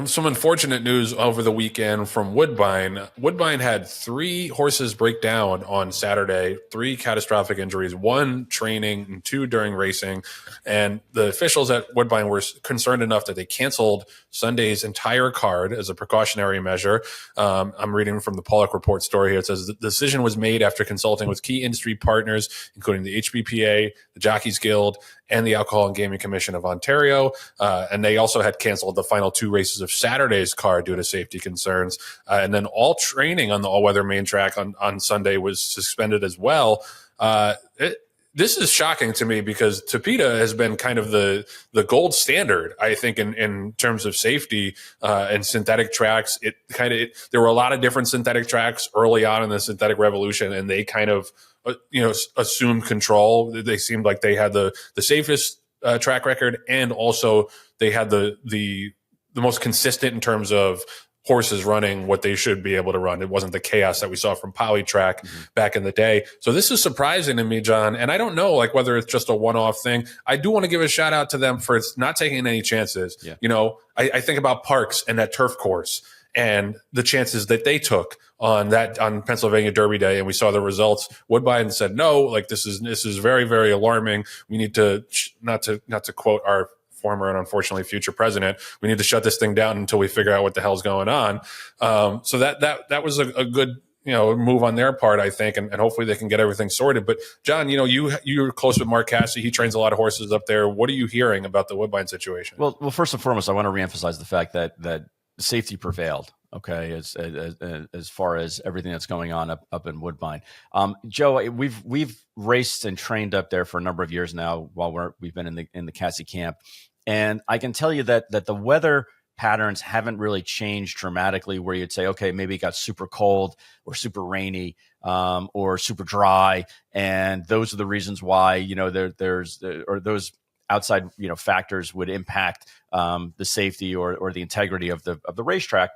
Some unfortunate news over the weekend from Woodbine. Woodbine had three horses break down on Saturday, three catastrophic injuries, one training and two during racing. And the officials at Woodbine were concerned enough that they canceled Sunday's entire card as a precautionary measure. I'm reading from the Pollock Report story here. It says the decision was made after consulting with key industry partners, including the HBPA, the Jockeys Guild, and the Alcohol and Gaming Commission of Ontario. And they also had canceled the final two races of Saturday's card due to safety concerns. And then all training on the all-weather main track on Sunday was suspended as well. This is shocking to me because Tapeta has been kind of the gold standard, I think, in terms of safety and synthetic tracks. There were a lot of different synthetic tracks early on in the synthetic revolution, and they kind of assumed control. They seemed like they had the safest track record, and also they had the most consistent in terms of horses running what they should be able to run. It wasn't the chaos that we saw from Polytrack back in the day. So this is surprising to me, John. And I don't know whether it's just a one-off thing. I do want to give a shout out to them for not taking any chances. Yeah. I think about Parks and that turf course and the chances that they took on Pennsylvania Derby Day, and we saw the results. Woodbine said, no, this is very, very alarming. We need to not to quote our former and unfortunately future president, we need to shut this thing down until we figure out what the hell's going on. So that was a good move on their part, I think, and hopefully they can get everything sorted. But John, you're close with Mark Cassidy. He trains a lot of horses up there. What are you hearing about the Woodbine situation? Well, first and foremost, I want to reemphasize the fact that safety prevailed. Okay, as far as everything that's going on up in Woodbine, Joe, we've raced and trained up there for a number of years now while we've been in the Cassie camp, and I can tell you that the weather patterns haven't really changed dramatically. Where you'd say, okay, maybe it got super cold or super rainy or super dry, and those are the reasons why those outside factors would impact the safety or the integrity of the racetrack.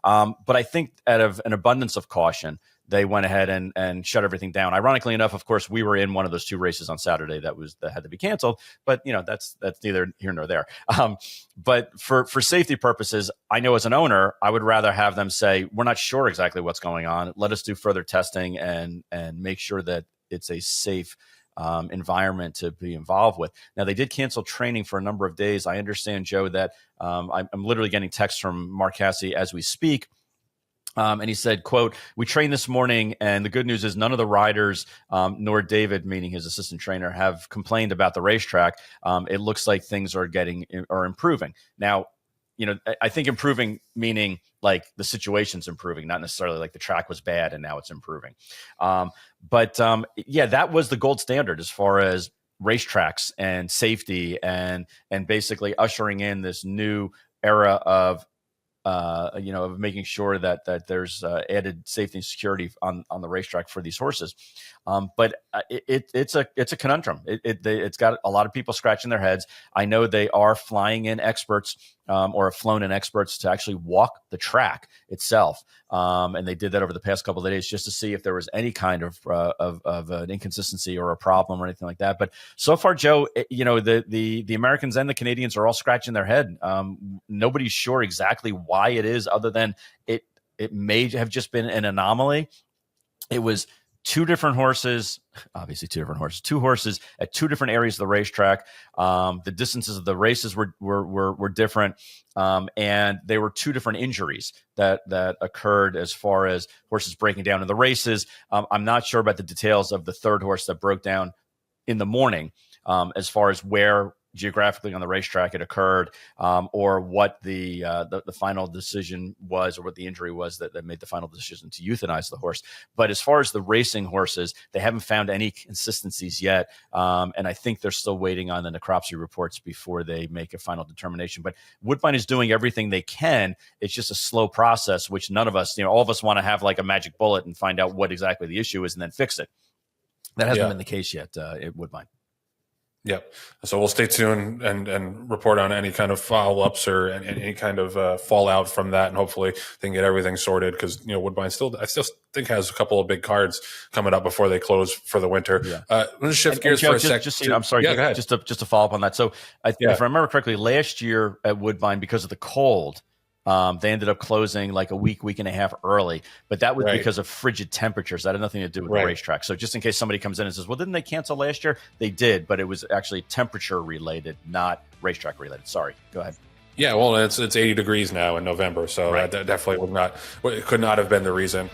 But I think out of an abundance of caution, they went ahead and shut everything down. Ironically enough, of course, we were in one of those two races on Saturday that had to be canceled. But that's neither here nor there. But for safety purposes, I know as an owner, I would rather have them say, we're not sure exactly what's going on. Let us do further testing and make sure that it's a safe environment to be involved with. Now, they did cancel training for a number of days. I understand, Joe, that I'm literally getting texts from Mark Cassidy as we speak. And he said, quote, "We trained this morning, and the good news is none of the riders, nor David," meaning his assistant trainer, "have complained about the racetrack. It looks like things are improving." Now, I think improving meaning like the situation's improving, not necessarily like the track was bad and now it's improving. But that was the gold standard as far as racetracks and safety and basically ushering in this new era of making sure that there's added safety and security on the racetrack for these horses. But it's a conundrum. It's got a lot of people scratching their heads. I know they are flying in experts or have flown in experts to actually walk the track itself. And they did that over the past couple of days just to see if there was any kind of an inconsistency or a problem or anything like that. But so far, Joe, the Americans and the Canadians are all scratching their head. Nobody's sure exactly why it is, other than it may have just been an anomaly. It was two horses at two different areas of the racetrack. The distances of the races were different. And they were two different injuries that occurred as far as horses breaking down in the races. I'm not sure about the details of the third horse that broke down in the morning, as far as where geographically on the racetrack it occurred, or what the final decision was, or what the injury was that made the final decision to euthanize the horse. But as far as the racing horses, they haven't found any consistencies yet, and I think they're still waiting on the necropsy reports before they make a final determination. But Woodbine is doing everything they can. It's just a slow process, which none of us, all of us want to have like a magic bullet and find out what exactly the issue is and then fix it. That hasn't been the case yet at Woodbine. Yep. So we'll stay tuned and report on any kind of follow-ups or any kind of fallout from that, and hopefully they can get everything sorted, because Woodbine I still think has a couple of big cards coming up before they close for the winter. Yeah. Let's shift gears for a second. I'm sorry. Yeah, go ahead. Just to follow up on that. So if I remember correctly, last year at Woodbine, because of the cold, They ended up closing like a week and a half early, but that was Right. because of frigid temperatures. That had nothing to do with Right. the racetrack. So just in case somebody comes in and says, well, didn't they cancel last year? They did, but it was actually temperature related, not racetrack related. Sorry. Go ahead. Yeah, well, it's 80 degrees now in November, so Right. that definitely could not have been the reason.